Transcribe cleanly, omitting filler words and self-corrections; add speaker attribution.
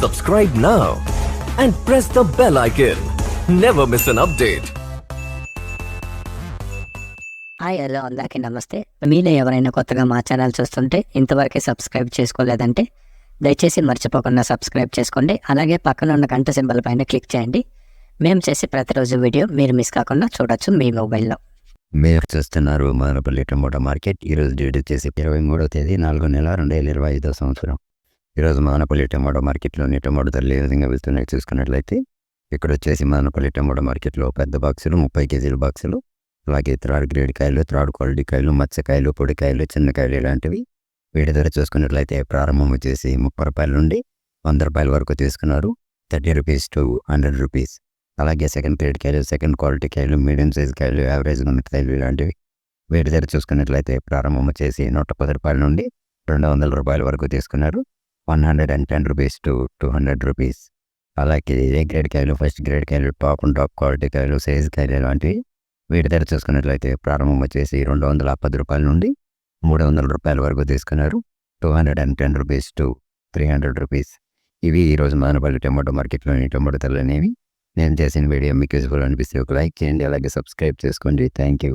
Speaker 1: Subscribe now and press the bell icon. Never miss an update.
Speaker 2: Hi hello అందరికీ నమస్తే. మీలో ఎవరైనా కొత్తగా మా ఛానల్ చూస్తుంటే ఇంతవరకు సబ్స్క్రైబ్ చేసుకోలేదంటే దయచేసి మర్చిపోకుండా సబ్స్క్రైబ్ చేసుకోండి. అలాగే పక్కన ఉన్న గంట సింబల్ పైన క్లిక్ చేయండి. మేము చేసే ప్రతిరోజు వీడియో మీరు మిస్ కాకుండా చూడొచ్చు మీ మొబైల్లో.
Speaker 3: మీరు చూస్తున్నారు మదనపల్లి టమోటా మార్కెట్. ఈరోజు డేట్ వచ్చేసి 23వ తేదీ 4వ నెల 2025 సంవత్సరం. ఈరోజు మదనపల్లి టమోటా మార్కెట్లోని టమోటా ధరలు ఏ విధంగా వెళ్తున్నాయి చూసుకున్నట్లయితే, ఇక్కడ వచ్చేసి మదనపల్లి టమోటా మార్కెట్లో పెద్ద బాక్సులు 30 కేజీల బాక్సులు, అలాగే థర్డ్ గ్రేడ్ కాయలు, థర్డ్ క్వాలిటీ కాయలు, మత్స్యకాయలు, పొడికాయలు, చిన్నకాయలు ఇలాంటివి. వీటి ధర చూసుకున్నట్లయితే ప్రారంభం వచ్చేసి 30 రూపాయల నుండి 100 రూపాయల వరకు తీసుకున్నారు. 30 రూపీస్ టు 100 రూపీస్. అలాగే సెకండ్ గ్రేడ్ కాయలు, సెకండ్ క్వాలిటీ కాయలు, మీడియం సైజ్ కాయలు, యావరేజ్ ఉన్న కాయలు ఇలాంటివి. వీటి ధర చూసుకున్నట్లయితే ప్రారంభం వచ్చేసి 110 రూపాయల నుండి 200 రూపాయల వరకు తీసుకున్నారు. 110 రూపీస్ టు 200 రూపీస్. అలాగే ఏ గ్రేడ్ కాయలు, ఫస్ట్ గ్రేడ్ కాయలు, టాప్ అండ్ టాప్ క్వాలిటీ కాయలు, సైజ్ కాయలు ఇలాంటివి. వీటి ధర చూసుకున్నట్లయితే ప్రారంభం వచ్చేసి 210 రూపాయల నుండి 300 రూపాయల వరకు తీసుకున్నారు. 210 రూపీస్ టు 300 రూపీస్. ఇవి ఈరోజు మదనపల్లి టమోటా మార్కెట్లోని టమోటా ధరలు అనేవి. నేను చేసిన వీడియో మీకు యూజ్ఫుల్ అనిపిస్తే ఒక లైక్ చేయండి, అలాగే సబ్స్క్రైబ్ చేసుకోండి. Thank you.